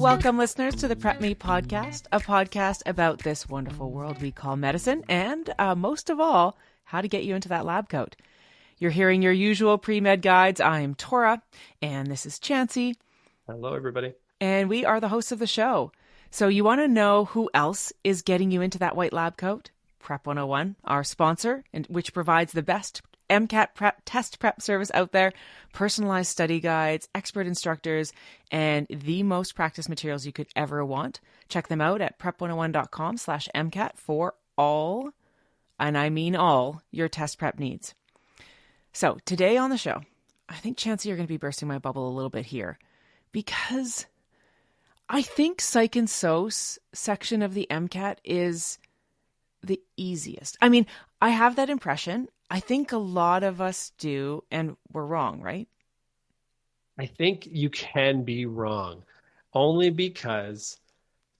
Welcome, listeners, to the PrepMe podcast, a podcast about this wonderful world we call medicine, and most of all, how to get you into that lab coat. You're hearing your usual pre-med guides. I'm Tora, and this is Chancey. Hello, everybody. And we are the hosts of the show. So you want to know who else is getting you into that white lab coat? Prep 101, our sponsor, which provides the best MCAT test prep service out there, personalized study guides, expert instructors, and the most practice materials you could ever want. Check them out at prep101.com/MCAT for all, and I mean all, your test prep needs. So today on the show, I think, Chancey, you're going to be bursting my bubble a little bit here, because I think Psych and Soc section of the MCAT is the easiest. I mean, I have that impression. I think a lot of us do, and we're wrong, right? I think you can be wrong, only because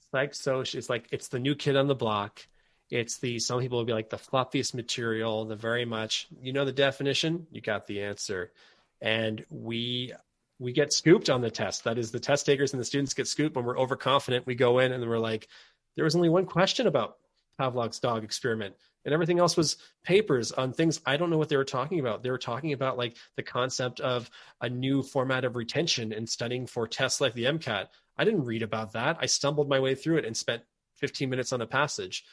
Psych Soc is like, it's the new kid on the block. It's some people will be like the fluffiest material, the very much, you know, the definition, you got the answer. And we get scooped on the test. That is, the test takers and the students get scooped when we're overconfident. We go in and we're like, there was only one question about Pavlov's dog experiment, and everything else was papers on things I don't know what they were talking about. They were talking about like the concept of a new format of retention and studying for tests like the MCAT. I didn't read about that. I stumbled my way through it and spent 15 minutes on a passage.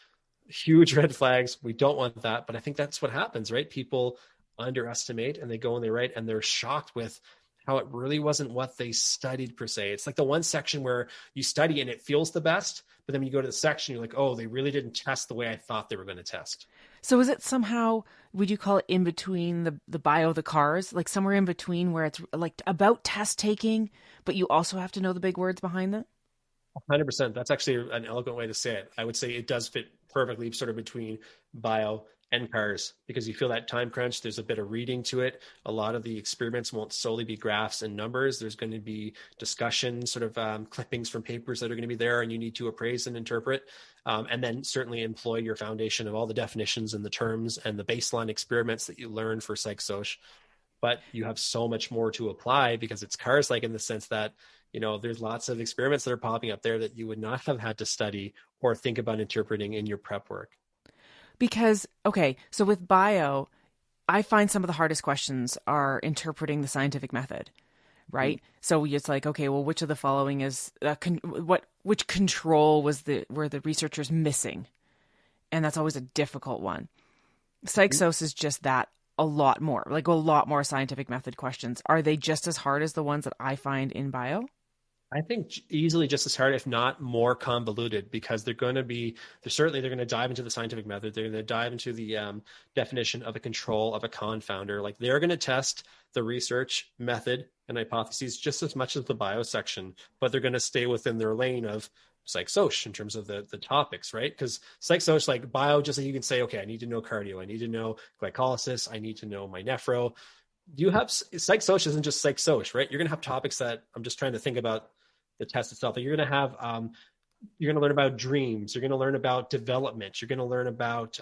Huge red flags. We don't want that. But I think that's what happens, right? People underestimate and they go and they write and they're shocked with how it really wasn't what they studied per se. It's like the one section where you study and it feels the best, but then when you go to the section, you're like, oh, they really didn't test the way I thought they were going to test. So is it somehow, would you call it in between the bio, the cars, like somewhere in between where it's like about test taking, but you also have to know the big words behind them? 100%. That's actually an eloquent way to say it. I would say it does fit perfectly sort of between bio and cars, because you feel that time crunch. There's a bit of reading to it. A lot of the experiments won't solely be graphs and numbers. There's going to be discussion, sort of clippings from papers that are going to be there, and you need to appraise and interpret. And then certainly employ your foundation of all the definitions and the terms and the baseline experiments that you learn for Psych Soc. But you have so much more to apply because it's cars, like in the sense that, you know, there's lots of experiments that are popping up there that you would not have had to study or think about interpreting in your prep work. Because, okay, so with bio, I find some of the hardest questions are interpreting the scientific method, right? Mm-hmm. So it's like, okay, well, which of the following is, which control were the researchers missing? And that's always a difficult one. Psych Soc is just that, a lot more scientific method questions. Are they just as hard as the ones that I find in bio? I think easily just as hard, if not more convoluted, because they're going to dive into the scientific method. They're going to dive into the definition of a control, of a confounder. Like, they're going to test the research method and hypotheses just as much as the bio section, but they're going to stay within their lane of Psych Soc in terms of the topics, right? Because Psych Soc, like bio, just like you can say, okay, I need to know cardio, I need to know glycolysis, I need to know my nephro. You have Psych Soc isn't just Psych Soc, right? You're going to have topics that I'm just trying to think about the test itself. You're going to have, you're going to learn about dreams. You're going to learn about development. You're going to learn about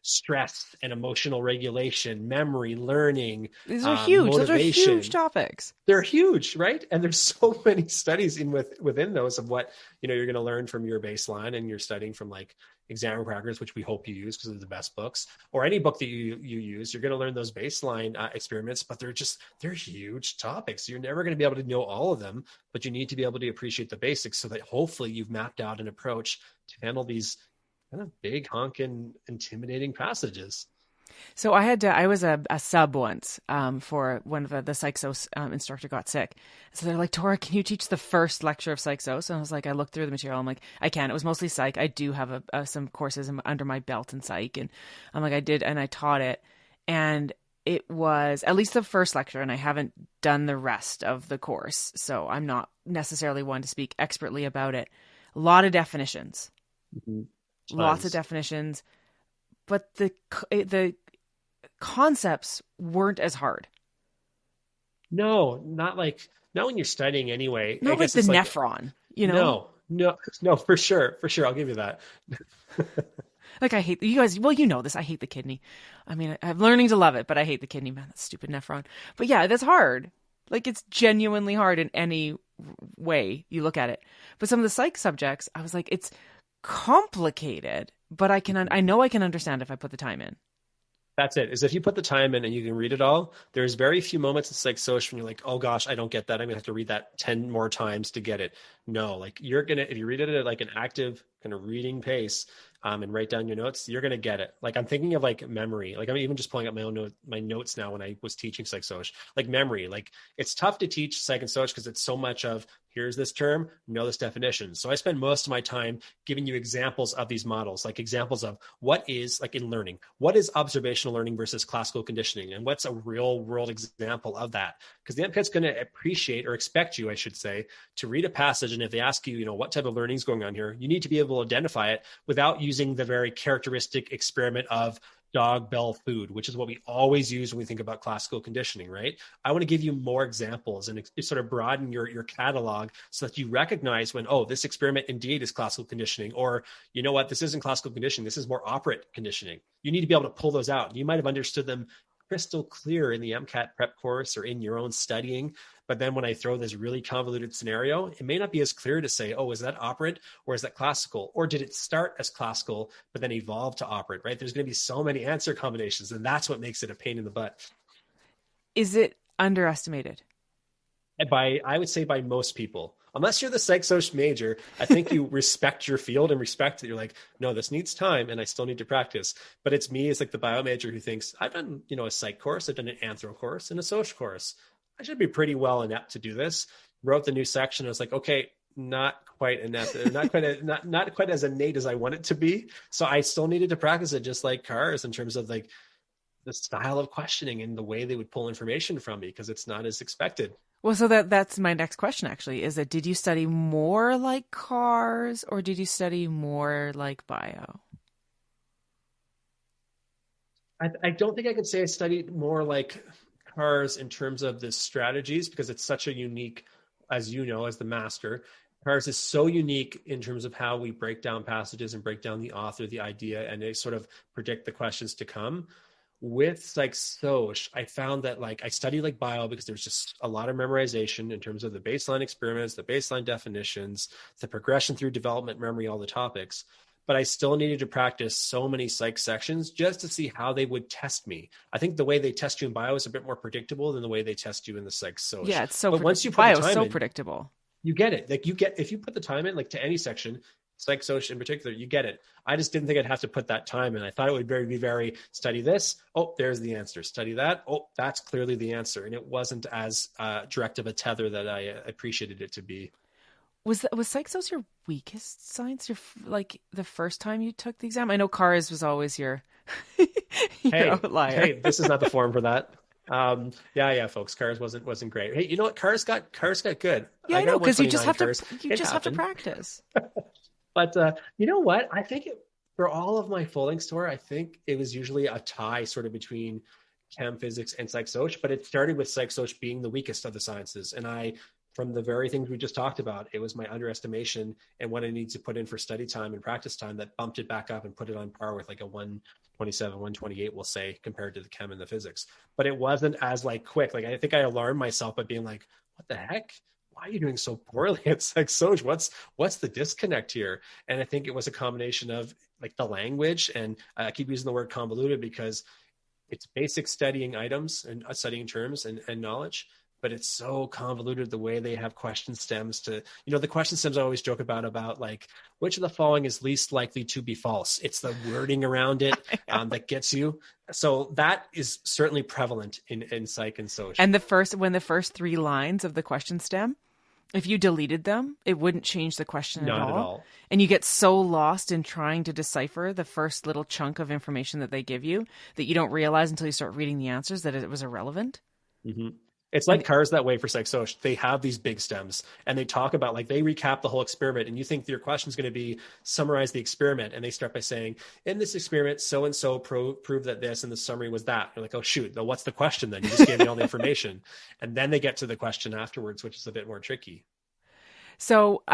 stress and emotional regulation, memory, learning. These are huge. Motivation. Those are huge topics. They're huge, right? And there's so many studies within those of what, you know, you're going to learn from your baseline, and you're studying from like exam crackers, which we hope you use because they're the best books, or any book that you use. You're going to learn those baseline experiments, but they're huge topics. You're never going to be able to know all of them, but you need to be able to appreciate the basics so that hopefully you've mapped out an approach to handle these kind of big, honking, intimidating passages. So I was a sub once for one of the Psych Soc instructor got sick. So they're like, Tora, can you teach the first lecture of Psych Soc? And I was like, I looked through the material. I'm like, I can. It was mostly psych. I do have some courses under my belt in psych. And I'm like, I did. And I taught it. And it was at least the first lecture. And I haven't done the rest of the course. So I'm not necessarily one to speak expertly about it. A lot of definitions. Mm-hmm. Lots of definitions. But the concepts weren't as hard. No, not when you're studying anyway. Not like the nephron, you know? No, for sure. I'll give you that. Like, I hate you guys. Well, you know this. I hate the kidney. I mean, I'm learning to love it, but I hate the kidney, man. That stupid nephron. But yeah, that's hard. Like, it's genuinely hard in any way you look at it. But some of the psych subjects, I was like, it's complicated, but I know I can understand if I put the time in. That's it. Is if you put the time in and you can read it all, there's very few moments in psych social when you're like, oh gosh, I don't get that. I'm gonna have to read that 10 more times to get it. No, like you're gonna, if you read it at like an active kind of reading pace, and write down your notes, you're gonna get it. Like I'm thinking of like memory. Like I'm even just pulling up my notes now when I was teaching psych social. Like memory, like it's tough to teach psych and social because it's so much of here's this term, know this definition. So I spend most of my time giving you examples of these models, like examples of what is, like in learning, what is observational learning versus classical conditioning, and what's a real world example of that? Because the MCAT's going to appreciate, or expect you, I should say, to read a passage, and if they ask you, what type of learning is going on here, you need to be able to identify it without using the very characteristic experiment of dog bell food, which is what we always use when we think about classical conditioning, right? I want to give you more examples and sort of broaden your catalog so that you recognize when, oh, this experiment indeed is classical conditioning, or you know what, this isn't classical conditioning, this is more operant conditioning. You need to be able to pull those out. You might have understood them crystal clear in the MCAT prep course or in your own studying. But then when I throw this really convoluted scenario, it may not be as clear to say, oh, is that operant or is that classical? Or did it start as classical, but then evolve to operant, right? There's going to be so many answer combinations, and that's what makes it a pain in the butt. Is it underestimated? I would say by most people, unless you're the psych social major, I think you respect your field and respect that you're like, no, this needs time and I still need to practice. But it's me as like the bio major who thinks I've done, a psych course, I've done an anthro course and a social course. I should be pretty well inept to do this. Wrote the new section. I was like, okay, not quite inept, not quite as innate as I want it to be. So I still needed to practice it, just like cars, in terms of like the style of questioning and the way they would pull information from me, because it's not as expected. Well, so that's my next question actually, is that did you study more like cars or did you study more like bio? I don't think I could say I studied more like cars in terms of the strategies, because it's such a unique, as you know, as the master, cars is so unique in terms of how we break down passages and break down the author, the idea, and they sort of predict the questions to come. With like Soch, I found that like I studied like bio because there's just a lot of memorization in terms of the baseline experiments, the baseline definitions, the progression through development memory, all the topics. But I still needed to practice so many psych sections just to see how they would test me. I think the way they test you in bio is a bit more predictable than the way they test you in the psych Soch. Yeah, it's so But once you put bio the is time so in, predictable. you get it. Like if you put the time in, like to any section, psych social in particular, you get it. I just didn't think I'd have to put that time in. I thought it would be very study this. Oh, there's the answer. Study that. Oh, that's clearly the answer. And it wasn't as direct of a tether that I appreciated it to be. Was psych soc your weakest science? Like the first time you took the exam? I know cars was always your your outlier. Hey, this is not the forum for that. Yeah, folks. Cars wasn't great. Hey, you know what? Cars got good. Yeah, I know, because you just have cars. have to practice. But you know what? I think for all of my full length score, I think it was usually a tie sort of between chem, physics, and psych soc. But it started with psych soc being the weakest of the sciences, and from the very things we just talked about, it was my underestimation and what I need to put in for study time and practice time that bumped it back up and put it on par with like a 127, 128, we'll say, compared to the chem and the physics. But it wasn't as like quick. Like I think I alarmed myself by being like, what the heck? Why are you doing so poorly at psych soc? What's the disconnect here? And I think it was a combination of like the language, and I keep using the word convoluted because it's basic studying items and studying terms and knowledge, but it's so convoluted the way they have question stems to, the question stems I always joke about like, which of the following is least likely to be false? It's the wording around it that gets you. So that is certainly prevalent in psych and social. And when the first three lines of the question stem, if you deleted them, it wouldn't change the question Not at all. And you get so lost in trying to decipher the first little chunk of information that they give you that you don't realize until you start reading the answers that it was irrelevant. Mm-hmm. It's like cars that way for psych soc. They have these big stems and they talk about, like, they recap the whole experiment, and you think your question is going to be summarize the experiment. And they start by saying, in this experiment, so-and-so proved that this, and the summary was that. You're like, oh shoot, what's the question then? You just gave me all the information. And then they get to the question afterwards, which is a bit more tricky. So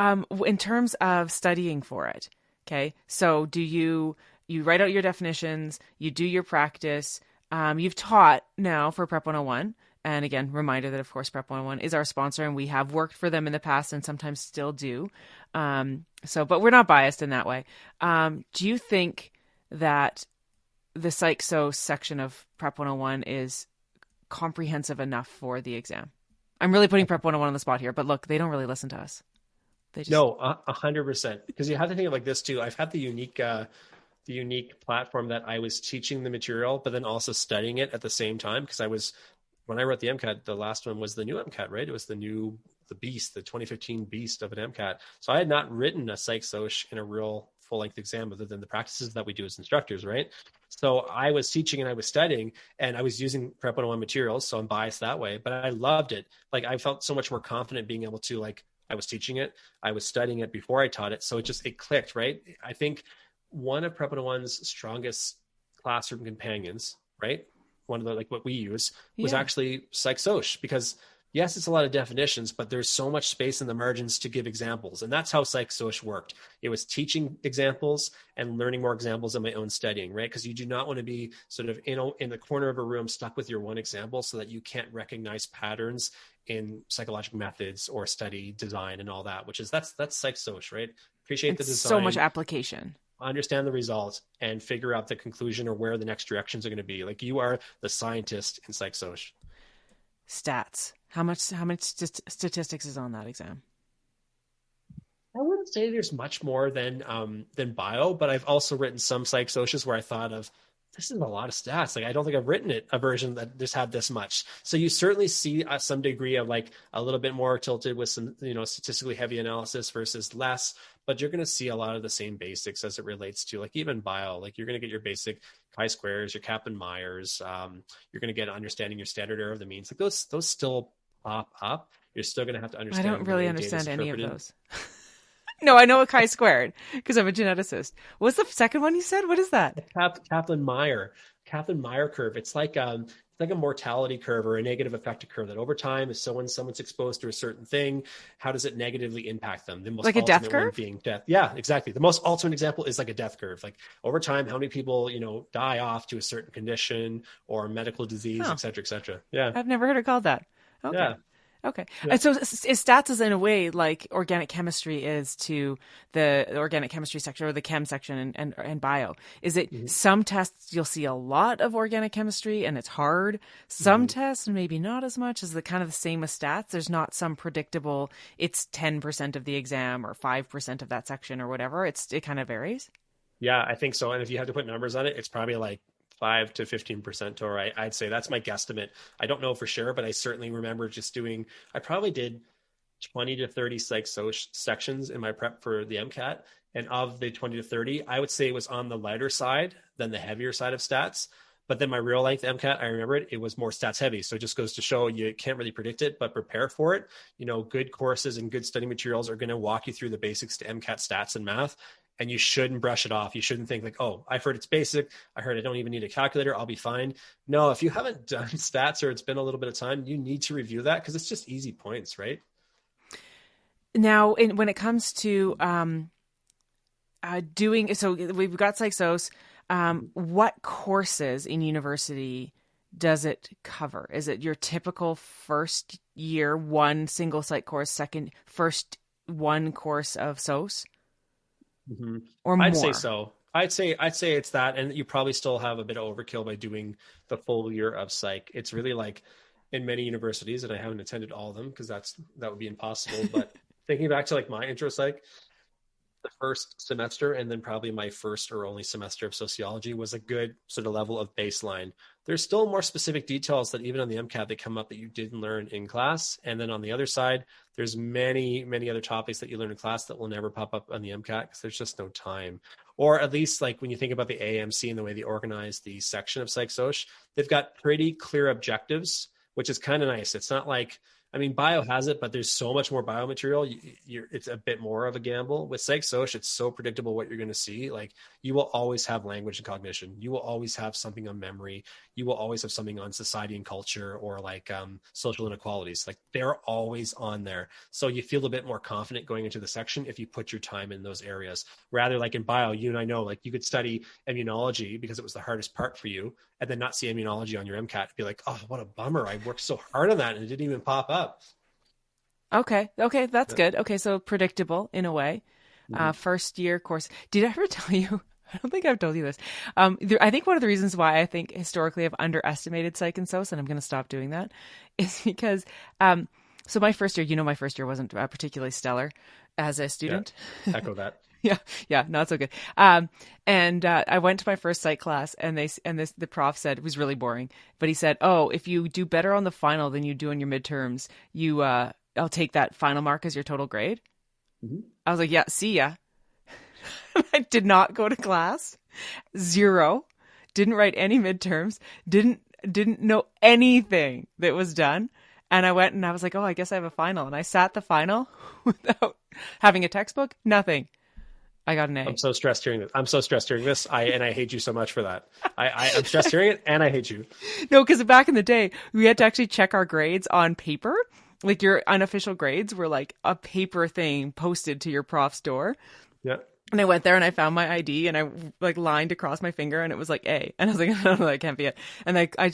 in terms of studying for it, okay, so do you write out your definitions, you do your practice, you've taught now for Prep 101, And again, reminder that, of course, Prep 101 is our sponsor, and we have worked for them in the past and sometimes still do. But we're not biased in that way. Do you think that the Psych-Soc section of Prep 101 is comprehensive enough for the exam? I'm really putting Prep 101 on the spot here, but look, they don't really listen to us. They just... No, 100%. Because you have to think of like this too. I've had the unique platform that I was teaching the material, but then also studying it at the same time. Because when I wrote the MCAT, the last one was the new MCAT, right? It was the beast, the 2015 beast of an MCAT. So I had not written a Psych-Soc in a real full-length exam other than the practices that we do as instructors, right? So I was teaching and I was studying and I was using Prep 101 materials. So I'm biased that way, but I loved it. Like I felt so much more confident being able to, like, I was teaching it, I was studying it before I taught it. So it clicked, right? I think one of Prep 101's strongest classroom companions, right? One of the, like what we use was actually Psych-Soc, because yes, it's a lot of definitions, but there's so much space in the margins to give examples. And that's how Psych-Soc worked. It was teaching examples and learning more examples in my own studying, right? Because you do not want to be sort of in the corner of a room stuck with your one example so that you can't recognize patterns in psychological methods or study design and all that, that's Psych-Soc, right? Appreciate the design. So much application. Understand the results and figure out the conclusion or where the next directions are going to be. Like you are the scientist in Psych-Soc. Stats. How much statistics is on that exam? I wouldn't say there's much more than bio, but I've also written some Psych-Socials where I thought of, this is a lot of stats. Like I don't think I've written a version that just had this much. So you certainly see some degree of like a little bit more tilted with some, statistically heavy analysis versus less, but you're going to see a lot of the same basics as it relates to like even bio. Like you're going to get your basic chi-squares, your Kaplan-Meiers. You're going to get understanding your standard error of the means. Like those still pop up. You're still going to have to understand. I don't really understand any of those. No, I know a chi-squared because I'm a geneticist. What's the second one you said? What is that? Kaplan-Meier curve. It's like a mortality curve or a negative effective curve that over time, if someone's exposed to a certain thing, how does it negatively impact them? The most like a death curve? Being death. Yeah, exactly. The most ultimate example is like a death curve. Like over time, how many people, die off to a certain condition or medical disease, et cetera, et cetera. Yeah. I've never heard it called that. Okay. Yeah. Okay. Yeah. And so stats is in a way like organic chemistry is to the organic chemistry section or the chem section and bio. Is it some tests you'll see a lot of organic chemistry and it's hard? Some tests maybe not as much. Is it kind of the same as stats? There's not some predictable, it's 10% of the exam or 5% of that section or whatever. It kind of varies. Yeah, I think so. And if you have to put numbers on it, it's probably like 5 to 15%, or I'd say that's my guesstimate. I don't know for sure, but I certainly remember I probably did 20 to 30 Psych-Soc sections in my prep for the MCAT. And of the 20 to 30, I would say it was on the lighter side than the heavier side of stats. But then my real length MCAT, I remember it was more stats heavy. So it just goes to show you can't really predict it, but prepare for it. Good courses and good study materials are going to walk you through the basics to MCAT stats and math. And you shouldn't brush it off. You shouldn't think like, oh, I've heard it's basic. I heard I don't even need a calculator. I'll be fine. No, if you haven't done stats or it's been a little bit of time, you need to review that because it's just easy points, right? Now, when it comes to so we've got Psych-Soc. What courses in university does it cover? Is it your typical first year, one single psych course, first one course of SOS? Mm-hmm. Or more? I'd say so. I'd say it's that, and you probably still have a bit of overkill by doing the full year of psych. It's really like in many universities, and I haven't attended all of them because that would be impossible. But thinking back to like my intro psych, the first semester and then probably my first or only semester of sociology was a good sort of level of baseline. There's still more specific details that even on the MCAT that come up that you didn't learn in class. And then on the other side, there's many, many other topics that you learn in class that will never pop up on the MCAT because there's just no time. Or at least like when you think about the AMC and the way they organize the section of Psych-Soc, they've got pretty clear objectives, which is kind of nice. It's not like I mean, bio has it, but there's so much more biomaterial. It's a bit more of a gamble. With psych soc, it's so predictable what you're going to see. Like you will always have language and cognition. You will always have something on memory. You will always have something on society and culture, or like social inequalities. Like they're always on there. So you feel a bit more confident going into the section if you put your time in those areas. Rather, like in bio, you and I know, like you could study immunology because it was the hardest part for you, and then not see immunology on your MCAT. Be like, oh, what a bummer! I worked so hard on that and it didn't even pop up. Okay. Okay. That's Yeah. good. Okay. So predictable in a way. Mm-hmm. First year course. Did I ever tell you? I don't think I've told you this. I think one of the reasons why I think historically I've underestimated psych and soc, and I'm going to stop doing that, is because, so my first year, my first year wasn't particularly stellar as a Yeah. student. Echo that. Yeah, yeah, not so good. And I went to my first psych class, and the prof said it was really boring, but he said, "Oh, if you do better on the final than you do on your midterms, I'll take that final mark as your total grade." Mm-hmm. I was like, "Yeah, see ya." I did not go to class, zero, didn't write any midterms, didn't know anything that was done. And I went and I was like, "Oh, I guess I have a final." And I sat the final without having a textbook, nothing. I got an A. I'm so stressed hearing this. I'm so stressed hearing this. I hate you so much for that. I'm stressed hearing it, and I hate you. No, because back in the day, we had to actually check our grades on paper. Like your unofficial grades were like a paper thing posted to your prof's door. Yeah. And I went there and I found my ID and I like lined across my finger and it was like A. And I was like, no, that can't be it. And I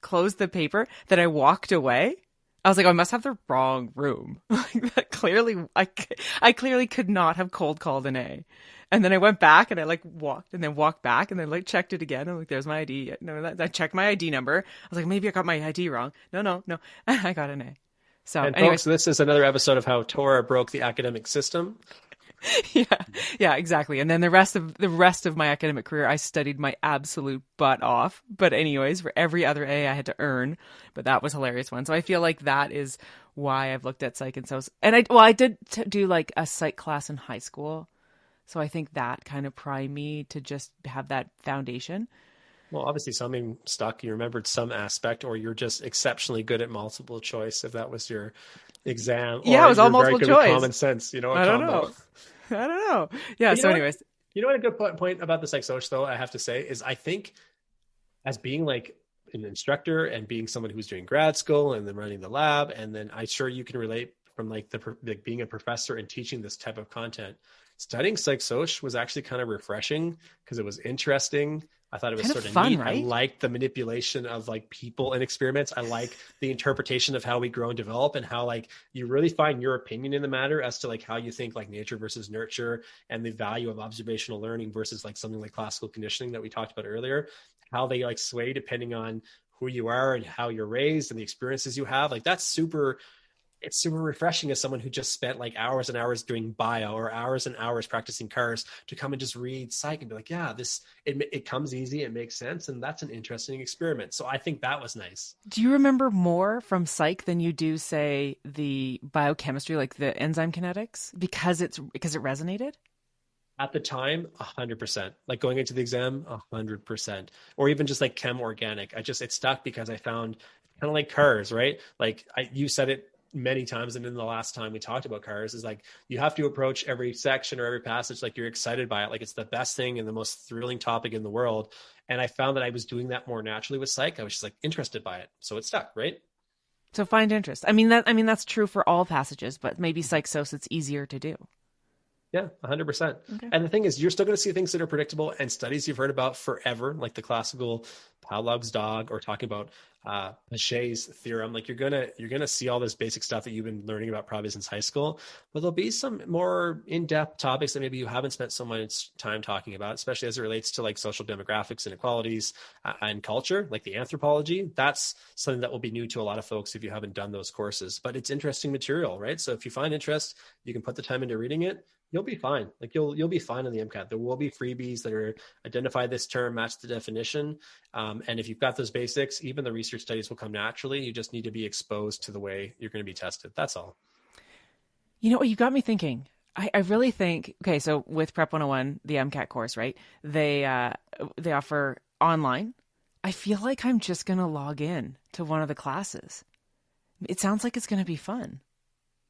closed the paper. Then I walked away. I was like, oh, I must have the wrong room. Like that clearly, I clearly could not have cold called an A. And then I went back and I like walked back and then like checked it again. I'm like, there's my ID. No, I checked my ID number. I was like, maybe I got my ID wrong. No. I got an A. So And anyways, folks, this is another episode of how Torah broke the academic system. yeah, exactly. And then the rest of my academic career, I studied my absolute butt off. But anyways, for every other A, I had to earn. But that was a hilarious one. So I feel like that is why I've looked at psych and soc. And I did do like a psych class in high school, so I think that kind of primed me to just have that foundation. Well, obviously something stuck. You remembered some aspect, or you're just exceptionally good at multiple choice if that was your exam, Yeah, it or was all you're very multiple good choice. at common sense, a I don't combo. know. I don't know. Yeah. But So anyways, you know what a good point about the psych soc, though, I have to say, is I think as being like an instructor and being someone who's doing grad school and then running the lab, and then I'm sure you can relate from like being a professor and teaching this type of content. Studying psych soc was actually kind of refreshing because it was interesting. I thought it was kind of sort of fun, neat. right? I liked the manipulation of like people in experiments. I like the interpretation of how we grow and develop, and how like you really find your opinion in the matter as to like how you think like nature versus nurture, and the value of observational learning versus like something like classical conditioning that we talked about earlier, how they like sway depending on who you are and how you're raised and the experiences you have. Like it's super refreshing as someone who just spent like hours and hours doing bio or hours and hours practicing cars to come and just read psych and be like, yeah, it comes easy, it makes sense, and that's an interesting experiment. So I think that was nice. Do you remember more from psych than you do, say, the biochemistry, like the enzyme kinetics, because it resonated? At the time, 100%. Like going into the exam, 100%. Or even just like chem organic. It stuck because I found kind of like cars, right? Like you said it many times, and in the last time we talked about cars, is like you have to approach every section or every passage like you're excited by it, like it's the best thing and the most thrilling topic in the world. And I found that I was doing that more naturally with psych. I was just like interested by it, so it stuck, right? So find interest. I mean that's true for all passages, but maybe psych soc it's easier to do. Yeah, 100%. Okay. And the thing is, you're still going to see things that are predictable and studies you've heard about forever, like the classical Pavlov's dog, or talking about Paget's theorem. Like you're gonna see all this basic stuff that you've been learning about probably since high school, but there'll be some more in-depth topics that maybe you haven't spent so much time talking about, especially as it relates to like social demographics, inequalities, and culture, like the anthropology. That's something that will be new to a lot of folks if you haven't done those courses. But it's interesting material, right? So if you find interest, you can put the time into reading it. You'll be fine. Like you'll be fine on the MCAT. There will be freebies that are identify this term, match the definition. And if you've got those basics, even the research studies will come naturally. You just need to be exposed to the way you're going to be tested. That's all. You know what, you got me thinking. I really think, okay, so with Prep 101, the MCAT course, right? They offer online. I feel like I'm just going to log in to one of the classes. It sounds like it's going to be fun.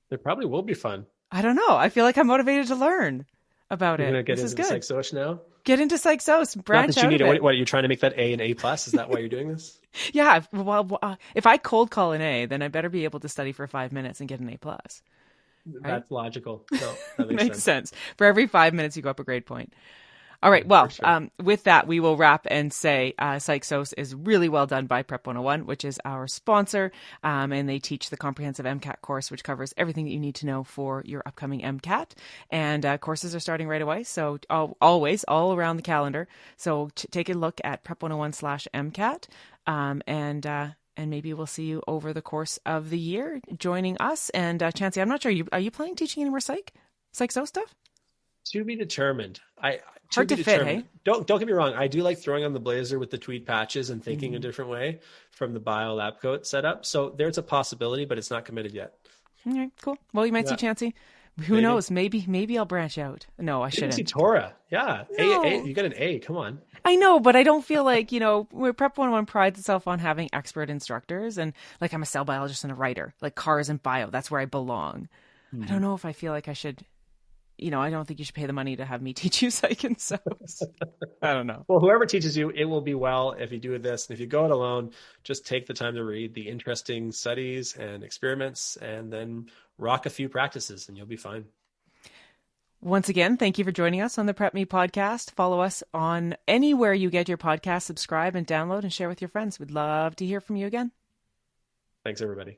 It probably will be fun. I don't know. I feel like I'm motivated to learn about You're it. gonna get This is into the good. psych soc now. Get into psychos, Not branch that you out need of it. it. What are you trying to make that A and A plus? Is that why you're doing this? Yeah. Well, if I cold call an A, then I better be able to study for 5 minutes and get an A plus. Right? That's logical. No, that makes Makes sense. sense. For every 5 minutes, you go up a grade point. All right. For Well, sure. with that, we will wrap and say PsychSoc is really well done by Prep 101, which is our sponsor. And they teach the comprehensive MCAT course, which covers everything that you need to know for your upcoming MCAT. And courses are starting right away. So always, all around the calendar. So take a look at prep101/MCAT. And maybe we'll see you over the course of the year joining us. And Chancey, I'm not sure, are you planning teaching any more psych stuff? To be determined. To Hard be to fit, determined. hey? Don't get me wrong. I do like throwing on the blazer with the tweed patches and thinking a different way from the bio lab coat setup. So there's a possibility, but it's not committed yet. All right, cool. Well, you might see Yeah, Chancey. Who knows? Maybe I'll branch out. No, I you can see shouldn't. Tora. Yeah, No. you got an A. Come on. I know, but I don't feel like, where Prep 101 prides itself on having expert instructors, and like I'm a cell biologist and a writer, like cars and bio, that's where I belong. I don't know if I feel like I should, I don't think you should pay the money to have me teach you psych and so. I don't know. Well, whoever teaches you, it will be well if you do this. And if you go it alone, just take the time to read the interesting studies and experiments and then rock a few practices and you'll be fine. Once again, thank you for joining us on the PrepMe podcast. Follow us on anywhere you get your podcast, subscribe and download and share with your friends. We'd love to hear from you again. Thanks, everybody.